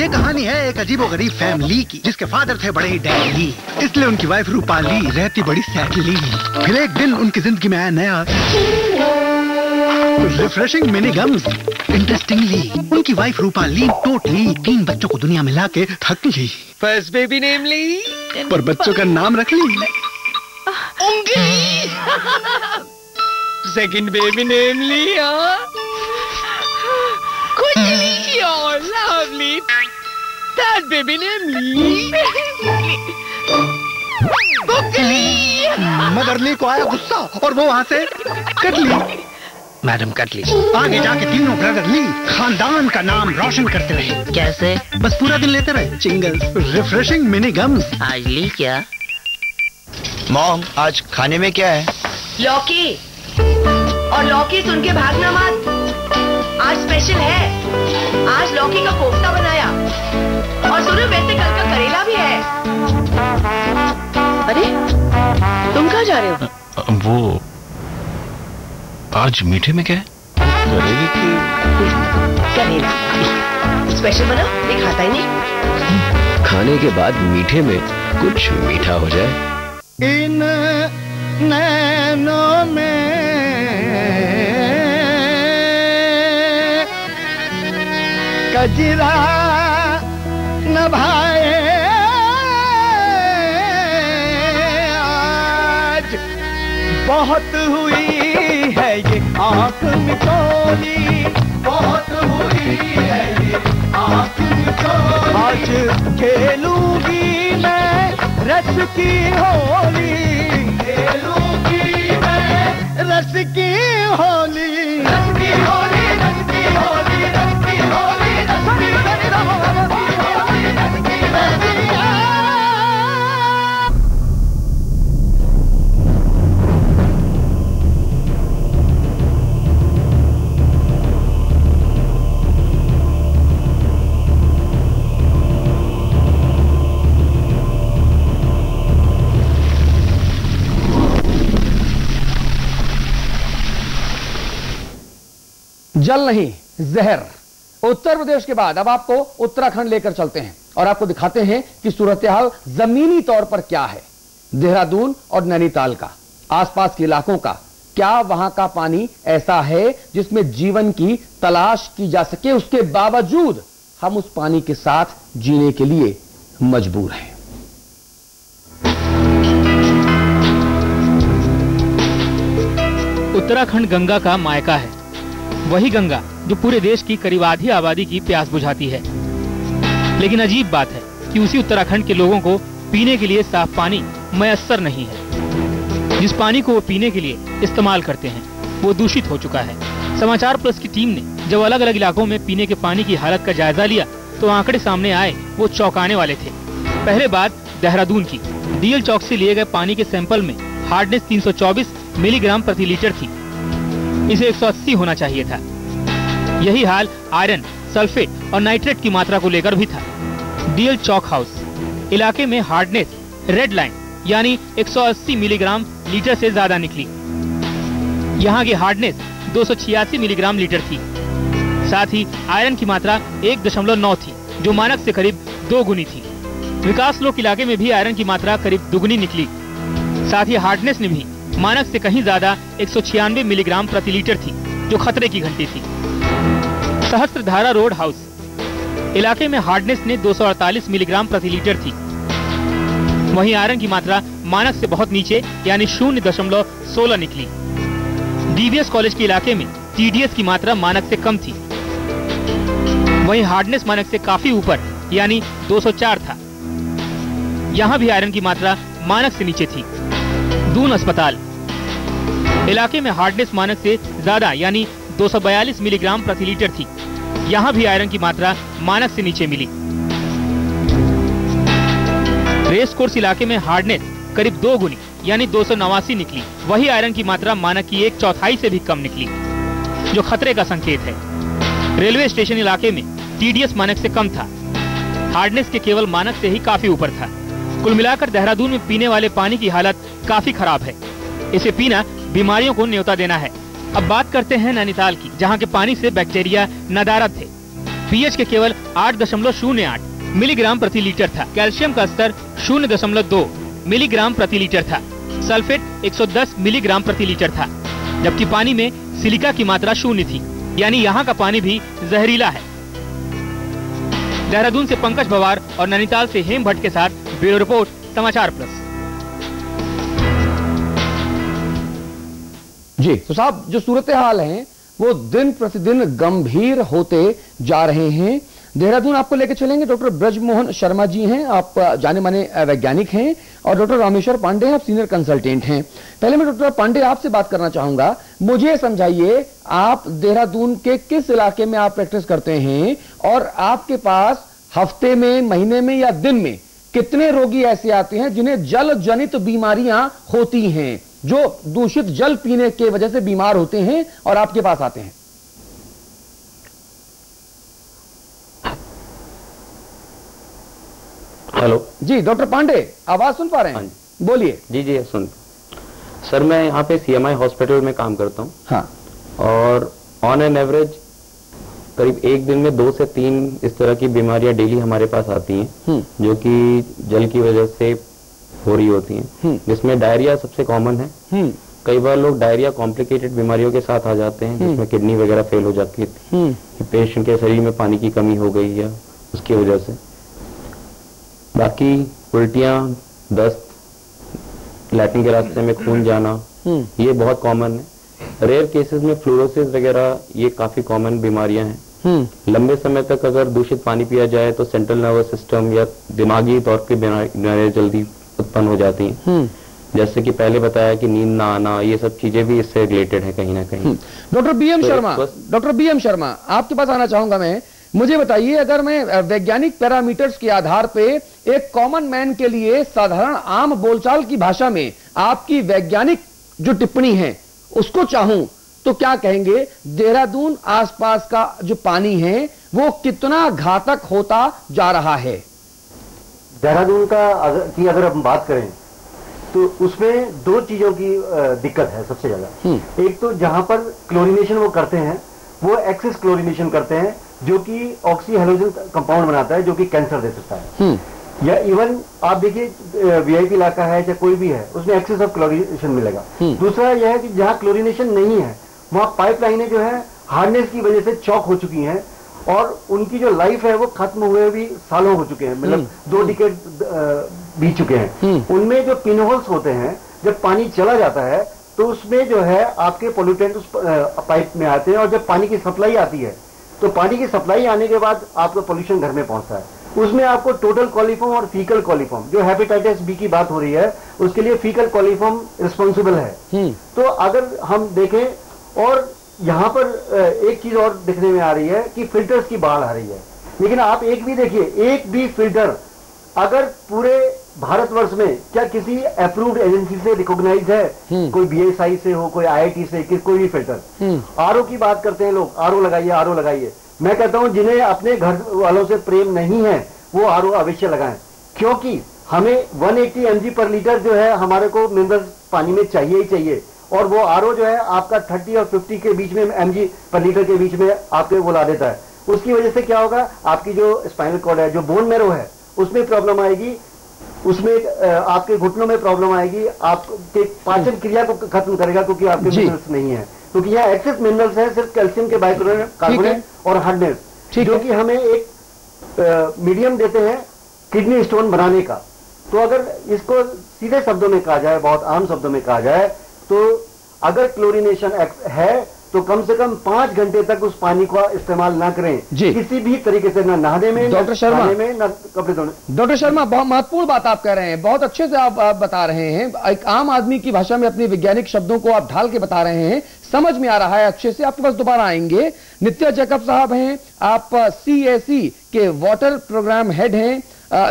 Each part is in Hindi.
ये कहानी है एक अजीबोगरीब फैमिली की, जिसके फादर थे बड़े ही डैडी, इसलिए उनकी वाइफ रूपाली रहती बड़ी सैडली। फिर एक दिन उनकी जिंदगी में आया नया रिफ्रेशिंग मिनी गम्स। इंटरेस्टिंगली उनकी वाइफ रूपाली टोटली 3 बच्चों को दुनिया में लाके थक ली। फर्स्ट बेबी नेम ली, पर बच्चों का नाम रख ली उंगली। सेकंड बेबी नेम लिया खुजली और लवली। थर्ड बेबी नेम ली बुकली। मदरली को आया गुस्सा और वो वहाँ से कट ली। मैडम कट ली। आगे जाके तीनों ब्रदर ली खानदान का नाम रोशन करते रहे। कैसे? बस पूरा दिन लेते रहे चिंगल्स, रिफ्रेशिंग मिनी गम्स। आज ली क्या? मॉम, आज खाने में क्या है? लौकी। और लौकी सुन के भागना मत, आज स्पेशल है। आज लौकी का कोफ्ता बनाया और सुनो वैसे कल का करेला भी है। अरे तुम कहाँ जा रहे हो? वो आज मीठे में क्या है? करेले की। करेला स्पेशल बना, ये खाता ही नहीं। खाने के बाद मीठे में कुछ मीठा हो जाए। इन नैनों में कजरा न भाए आज, बहुत हुई है ये आँख मिचोली, बहुत हुई है ये आँख मिचोली। आज खेलूंगी मैं रस की होली, खेलूंगी मैं रस की होली, रस की होली, रस की होली, रस की होली, रस की जल नहीं जहर। उत्तर प्रदेश के बाद अब आपको उत्तराखंड लेकर चलते हैं और आपको दिखाते हैं कि सूरत-ए-हाल जमीनी तौर पर क्या है। देहरादून और नैनीताल का, आसपास के इलाकों का, क्या वहां का पानी ऐसा है जिसमें जीवन की तलाश की जा सके? उसके बावजूद हम उस पानी के साथ जीने के लिए मजबूर हैं। उत्तराखंड गंगा का मायका है, वही गंगा जो पूरे देश की करीब आधी आबादी की प्यास बुझाती है। लेकिन अजीब बात है कि उसी उत्तराखंड के लोगों को पीने के लिए साफ पानी मयस्सर नहीं है। जिस पानी को वो पीने के लिए इस्तेमाल करते हैं वो दूषित हो चुका है। समाचार प्लस की टीम ने जब अलग अलग इलाकों में पीने के पानी की हालत का जायजा लिया तो आंकड़े सामने आए वो चौंकाने वाले थे। पहले बात देहरादून की। डीएल चौक से लिए गए पानी के सैंपल में हार्डनेस 324 मिलीग्राम प्रति लीटर थी। इसे 180 होना चाहिए था। यही हाल आयरन, सल्फेट और नाइट्रेट की मात्रा को लेकर भी था। डीएल चौक हाउस इलाके में हार्डनेस रेड लाइन यानी 180 मिलीग्राम लीटर से ज्यादा निकली। यहाँ की हार्डनेस 286 मिलीग्राम लीटर थी। साथ ही आयरन की मात्रा 1.9 थी जो मानक से करीब 2 गुनी थी। विकास लोक इलाके में भी आयरन की मात्रा करीब दुगनी निकली। साथ ही हार्डनेस ने भी मानक से कहीं ज्यादा 196 मिलीग्राम प्रति लीटर थी जो खतरे की घंटी थी। सहस्त्रधारा रोड हाउस इलाके में हार्डनेस ने 248 मिलीग्राम प्रति लीटर थी। वहीं आयरन की मात्रा मानक से बहुत नीचे यानी 0.16 निकली। डीवीएस कॉलेज के इलाके में टीडीएस की मात्रा मानक से कम थी। वहीं हार्डनेस मानक से काफी ऊपर यानी 204 था। यहाँ भी आयरन की मात्रा मानक से नीचे थी। दून अस्पताल इलाके में हार्डनेस मानक से ज्यादा यानी 242 मिलीग्राम प्रति लीटर थी। यहाँ भी आयरन की मात्रा मानक से नीचे मिली। रेस कोर्स इलाके में हार्डनेस करीब 2 गुनी यानी 289 निकली। वही आयरन की मात्रा मानक की 1/4 से भी कम निकली जो खतरे का संकेत है। रेलवे स्टेशन इलाके में टीडीएस मानक से कम था। हार्डनेस के केवल मानक से ही काफी ऊपर था। कुल मिलाकर देहरादून में पीने वाले पानी की हालत काफी खराब है। इसे पीना बीमारियों को न्योता देना है। अब बात करते हैं नैनीताल की, जहां के पानी से बैक्टीरिया नदारद थे। पीएच के केवल 8.08 मिलीग्राम प्रति लीटर था। कैल्शियम का स्तर 0.2 मिलीग्राम प्रति लीटर था। सल्फेट 110 मिलीग्राम प्रति लीटर था, जबकि पानी में सिलिका की मात्रा 0 थी, यानी यहाँ का पानी भी जहरीला है। देहरादून से पंकज भवार और नैनीताल से हेम भट्ट के साथ ब्यूरो रिपोर्ट, समाचार प्लस। जी तो साहब, जो सूरत हाल है वो दिन प्रतिदिन गंभीर होते जा रहे हैं। देहरादून आपको लेकर चलेंगे, डॉक्टर ब्रजमोहन शर्मा जी हैं, आप जाने माने वैज्ञानिक हैं, और डॉक्टर रामेश्वर पांडे हैं, आप सीनियर कंसल्टेंट हैं। पहले मैं डॉक्टर पांडे आपसे बात करना चाहूंगा, मुझे समझाइए आप देहरादून के किस इलाके में आप प्रैक्टिस करते हैं, और आपके पास हफ्ते में, महीने में या दिन में कितने रोगी ऐसे आते हैं जिन्हें जल जनित बीमारियां होती हैं, जो दूषित जल पीने के वजह से बीमार होते हैं और आपके पास आते हैं? हेलो जी डॉक्टर पांडे, आवाज सुन पा रहे हैं? बोलिए। जी जी सुन। सर मैं यहाँ पे सीएमआई हॉस्पिटल में काम करता हूँ। हाँ। और ऑन एन एवरेज करीब एक दिन में 2 से 3 इस तरह की बीमारियां डेली हमारे पास आती हैं, जो कि जल की वजह से हो रही होती हैं, जिसमें डायरिया सबसे कॉमन है। कई बार लोग डायरिया कॉम्प्लिकेटेड बीमारियों के साथ आ जाते हैं, जिसमें किडनी वगैरह फेल हो जाती है, पेशेंट के शरीर में पानी की कमी हो गई है उसकी वजह से। बाकी उल्टियां, दस्त, लैट्रिन के रास्ते में खून जाना, ये बहुत कॉमन है। रेयर केसेस में फ्लोरोसिस वगैरह ये काफी कॉमन बीमारियां हैं। लंबे समय तक अगर दूषित पानी पिया जाए तो सेंट्रल नर्वस सिस्टम या दिमागी तौर पे बीमारियां जल्दी उत्पन्न हो जाती हैं। जैसे कि पहले बताया कि नींद ना आना, ये सब चीजें भी इससे रिलेटेड है कहीं ना कहीं। डॉक्टर बी एम शर्मा, आपके पास आना चाहूंगा मैं। मुझे बताइए, अगर मैं वैज्ञानिक पैरामीटर्स के आधार पे एक कॉमन मैन के लिए साधारण आम बोलचाल की भाषा में आपकी वैज्ञानिक जो टिप्पणी है उसको चाहूं तो क्या कहेंगे? देहरादून आसपास का जो पानी है वो कितना घातक होता जा रहा है? देहरादून की अगर हम बात करें तो उसमें 2 चीजों की दिक्कत है सबसे ज्यादा। एक तो जहां पर क्लोरीनेशन वो करते हैं, वो एक्सेस क्लोरीनेशन करते हैं, जो कि ऑक्सी हेलोजन कंपाउंड बनाता है, जो कि कैंसर दे सकता है। या इवन आप देखिए वीआईपी इलाका है, चाहे कोई भी है, उसमें एक्सेस ऑफ क्लोरीनेशन मिलेगा। दूसरा यह है कि जहां क्लोरीनेशन नहीं है वहां पाइपलाइनें जो है हार्डनेस की वजह से चौक हो चुकी हैं, और उनकी जो लाइफ है वो खत्म हुए भी सालों हो चुके हैं, मतलब 2 डिकेड बीत चुके हैं। उनमें जो पिनहोल्स होते हैं, जब पानी चला जाता है तो उसमें जो है आपके पोल्यूटेंट उस पाइप में आते हैं, और जब पानी की सप्लाई आती है तो पानी की सप्लाई आने के बाद आपका पोल्यूशन घर में पहुंचता है। उसमें आपको टोटल कॉलीफॉर्म और फीकल कॉलीफॉर्म, जो हेपेटाइटिस बी की बात हो रही है, उसके लिए फीकल कॉलीफॉर्म रिस्पॉन्सिबल है। तो अगर हम देखें, और यहाँ पर एक चीज और दिखने में आ रही है कि फिल्टर्स की बाढ़ आ रही है। लेकिन आप एक भी देखिए, एक भी फिल्टर अगर पूरे भारतवर्ष में क्या किसी अप्रूव्ड एजेंसी से रिकॉग्नाइज है? कोई बीएसआई से हो, कोई आईआईटी से, कोई भी फिल्टर। आरओ की बात करते हैं लोग, आरओ लगाइए, आरओ लगाइए। मैं कहता हूं जिन्हें अपने घर वालों से प्रेम नहीं है वो आरओ अवश्य लगाएं, क्योंकि हमें 180 mg पर लीटर जो है हमारे को मिनरल्स पानी में चाहिए ही चाहिए, और वो आरओ जो है आपका 30 और 50 के बीच में mg पर लीटर के बीच में आपके वो ला देता है। उसकी वजह से क्या होगा, आपकी जो स्पाइनल कॉर्ड है, जो बोन मैरो है, उसमें प्रॉब्लम आएगी, उसमें आपके घुटनों में प्रॉब्लम आएगी, आपके पाचन क्रिया को खत्म करेगा, क्योंकि आपके मिनरल्स नहीं है, क्योंकि यहाँ एक्सेस मिनरल्स है, सिर्फ कैल्शियम के बाइकार्बोनेट और हार्डनेस, जो कि हमें एक मीडियम देते हैं किडनी स्टोन बनाने का। तो अगर इसको सीधे शब्दों में कहा जाए, बहुत आम शब्दों में कहा जाए, तो अगर क्लोरीनेशन है तो कम से कम 5 घंटे तक उस पानी का इस्तेमाल ना करें, किसी भी तरीके से, ना नहाने में, डॉक्टर शर्मा, ना कपड़े धोने। डॉक्टर शर्मा, बहुत महत्वपूर्ण बात आप कह रहे हैं, बहुत अच्छे से आप बता रहे हैं, एक आम आदमी की भाषा में अपने वैज्ञानिक शब्दों को आप ढाल के बता रहे हैं, समझ में आ रहा है अच्छे से। आपके पास दोबारा आएंगे। नित्या जैकब साहब हैं, आप CAC के वाटर प्रोग्राम हेड हैं।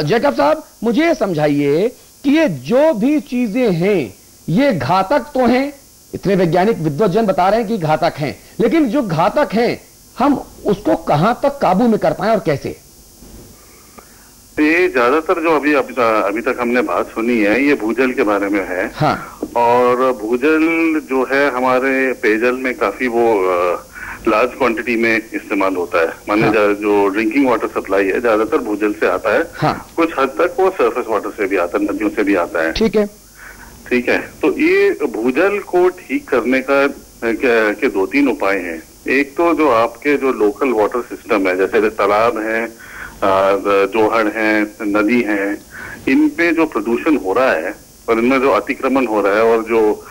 जैकब साहब, मुझे समझाइए कि ये जो भी चीजें हैं ये घातक तो हैं, इतने वैज्ञानिक विद्वज्जन बता रहे हैं कि घातक हैं, लेकिन जो घातक हैं हम उसको कहां तक काबू में कर पाए और कैसे? ये ज्यादातर जो अभी तक हमने बात सुनी है ये भूजल के बारे में है। हाँ। और भूजल जो है हमारे पेयजल में काफी वो लार्ज क्वांटिटी में इस्तेमाल होता है। माने जो ड्रिंकिंग वाटर सप्लाई है ज्यादातर भूजल से आता है। कुछ हद तक वो सरफेस वाटर से भी आता है, नदियों से भी आता है। ठीक है, ठीक है। तो ये भूजल को ठीक करने का के 2-3 उपाय हैं। एक तो जो आपके जो लोकल वाटर सिस्टम है, जैसे तालाब है, जोहड़ है, नदी है, इन पे जो प्रदूषण हो रहा है और इनमें जो अतिक्रमण हो रहा है और जो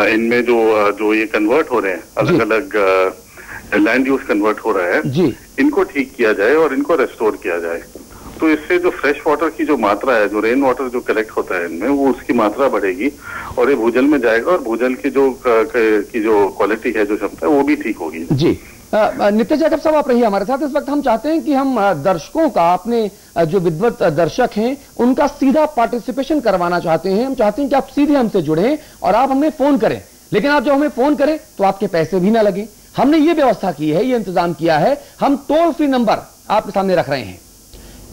इनमें जो ये कन्वर्ट हो रहे हैं, अलग अलग लैंड यूज कन्वर्ट हो रहा है जी, इनको ठीक किया जाए और इनको रेस्टोर किया जाए। तो इससे जो फ्रेश वाटर की जो मात्रा है, जो रेन वाटर जो कलेक्ट होता है इनमें, वो उसकी मात्रा बढ़ेगी और ये भूजल में जाएगा और भूजल की जो क्वालिटी है, जो क्षमता है, वो भी ठीक होगी। जी नित्य जैकब साहब आप रहिए हमारे साथ। इस वक्त हम चाहते हैं कि हम दर्शकों का, अपने जो विद्वत दर्शक हैं उनका सीधा पार्टिसिपेशन करवाना चाहते हैं। हम चाहते हैं कि आप सीधे हमसे जुड़ें और आप हमें फोन करें, लेकिन आप जब हमें फोन करें तो आपके पैसे भी ना लगे। हमने ये व्यवस्था की है, ये इंतजाम किया है, हम टोल फ्री नंबर आपके सामने रख रहे हैं।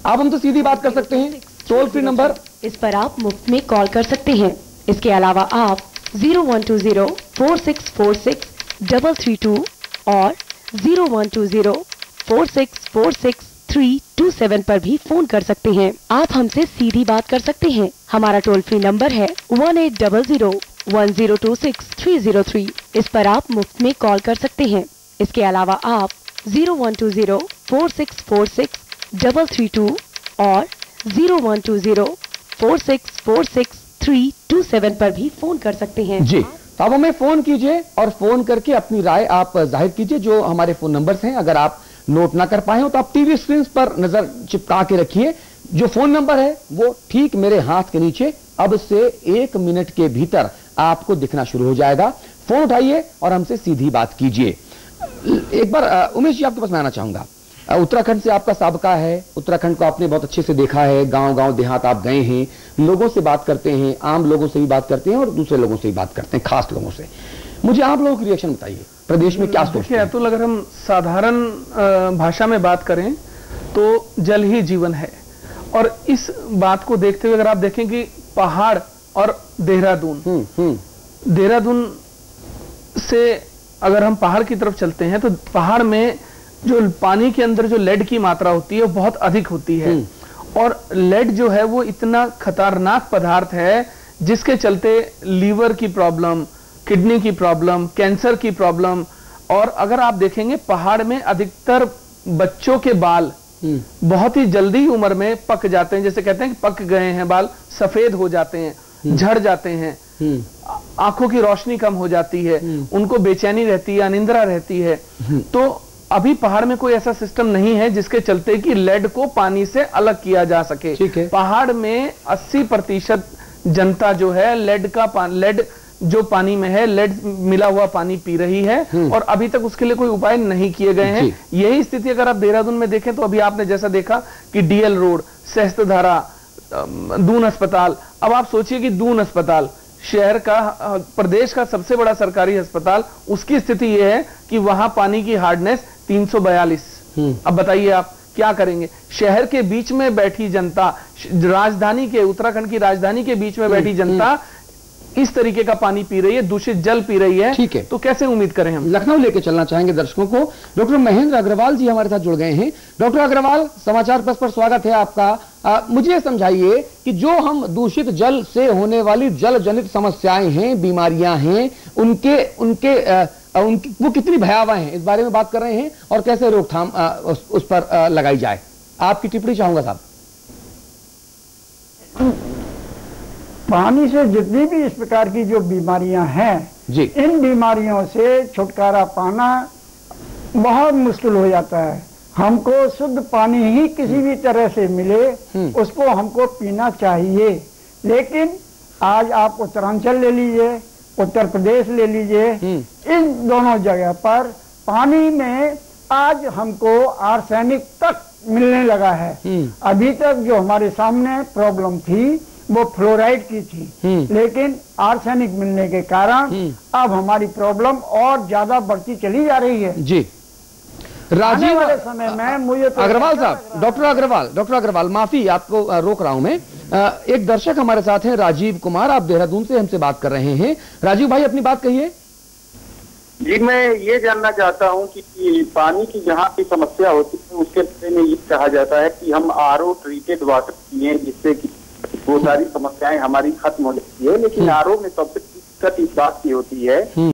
आप हमसे सीधी बात कर सकते हैं, टोल फ्री नंबर, इस पर आप मुफ्त में कॉल कर सकते हैं। इसके अलावा आप 0120-4646-332 और 0120-4646-327 पर भी फोन कर सकते हैं। आप हमसे सीधी बात कर सकते हैं। हमारा टोल फ्री नंबर है 1800-1026-303। इस पर आप मुफ्त में कॉल कर सकते हैं। इसके अलावा आप 0120-4646-332 और 0120-4646-327 पर भी फोन कर सकते हैं। जी, तो आप हमें फोन कीजिए और फोन करके अपनी राय आप जाहिर कीजिए। जो हमारे फोन नंबर्स हैं, अगर आप नोट ना कर पाए हो तो आप टीवी स्क्रीन पर नजर चिपका के रखिए। जो फोन नंबर है वो ठीक मेरे हाथ के नीचे अब से 1 मिनट के भीतर आपको दिखना शुरू हो जाएगा। फोन उठाइए और हमसे सीधी बात कीजिए। एक बार उमेश जी आपके पास मैं आना चाहूंगा। उत्तराखंड से आपका साबका है, उत्तराखंड को आपने बहुत अच्छे से देखा है, गांव गांव देहात आप गए हैं, लोगों से बात करते हैं, आम लोगों से भी बात करते हैं और दूसरे लोगों से भी बात करते हैं, खास लोगों से। मुझे आप लोगों की रिएक्शन बताइए, प्रदेश में क्या सोचते हैं? अतुल, अगर हम साधारण भाषा में बात करें तो जल ही जीवन है। और इस बात को देखते हुए अगर आप देखें कि पहाड़ और देहरादून से अगर हम पहाड़ की तरफ चलते हैं तो पहाड़ में जो पानी के अंदर जो लेड की मात्रा होती है वो बहुत अधिक होती है। और लेड जो है वो इतना खतरनाक पदार्थ है जिसके चलते लीवर की प्रॉब्लम, किडनी की प्रॉब्लम, कैंसर की प्रॉब्लम। और अगर आप देखेंगे पहाड़ में अधिकतर बच्चों के बाल बहुत ही जल्दी उम्र में पक जाते हैं, जैसे कहते हैं कि पक गए हैं बाल, सफेद हो जाते हैं, झड़ जाते हैं, आंखों की रोशनी कम हो जाती है, उनको बेचैनी रहती है, अनिंद्रा रहती है। तो अभी पहाड़ में कोई ऐसा सिस्टम नहीं है जिसके चलते कि लेड को पानी से अलग किया जा सके। पहाड़ में 80% जनता जो है लेड जो पानी में है, लेड मिला हुआ पानी पी रही है और अभी तक उसके लिए कोई उपाय नहीं किए गए हैं। यही स्थिति अगर आप देहरादून में देखें तो अभी आपने जैसा देखा कि डीएल रोड, सहस्त्रधारा, दून अस्पताल। अब आप सोचिए कि दून अस्पताल शहर का, प्रदेश का सबसे बड़ा सरकारी अस्पताल, उसकी स्थिति यह है कि वहां पानी की हार्डनेस 342। अब बताइए आप क्या करेंगे? शहर के बीच में बैठी जनता, राजधानी के, उत्तराखंड की राजधानी के बीच में बैठी जनता इस तरीके का पानी पी रही है, दूषित जल पी रही है। ठीक है, तो कैसे उम्मीद करें हम? लखनऊ लेके चलना चाहेंगे दर्शकों को। डॉक्टर महेंद्र अग्रवाल जी हमारे साथ जुड़ गए हैं। डॉक्टर अग्रवाल, समाचार प्लस पर स्वागत है आपका। मुझे समझाइए कि जो हम दूषित जल से होने वाली जल जनित समस्याएं हैं, बीमारियां हैं, उनके वो कितनी भयावह हैं, इस बारे में बात कर रहे हैं और कैसे रोकथाम उस पर लगाई जाए। आपकी टिप्पणी चाहूंगा साहब। पानी से जितनी भी इस प्रकार की जो बीमारियां हैं जी, इन बीमारियों से छुटकारा पाना बहुत मुश्किल हो जाता है। हमको शुद्ध पानी ही किसी भी तरह से मिले, उसको हमको पीना चाहिए। लेकिन आज आप उत्तरांचल ले लीजिए, उत्तर प्रदेश ले लीजिए, इन दोनों जगह पर पानी में आज हमको आर्सेनिक तक मिलने लगा है। अभी तक जो हमारे सामने प्रॉब्लम थी वो फ्लोराइड की थी, लेकिन आर्सेनिक मिलने के कारण अब हमारी प्रॉब्लम और ज्यादा बढ़ती चली जा रही है। जी, राजीव वाले समय में मुझे तो अग्रवाल साहब, डॉक्टर अग्रवाल माफी, आपको रोक रहा हूं मैं। एक दर्शक हमारे साथ हैं, राजीव कुमार, आप देहरादून से हमसे बात कर रहे हैं। राजीव भाई अपनी बात कहिए। जी, मैं ये जानना चाहता हूँ कि पानी की जहाँ की समस्या होती है उसके बारे में ये कहा जाता है कि हम RO ट्रीटेड वाटर पिए, जिससे कि वो सारी समस्याएं हमारी खत्म हो जाती है, लेकिन RO में सबसे दिक्कत इस बात की होती है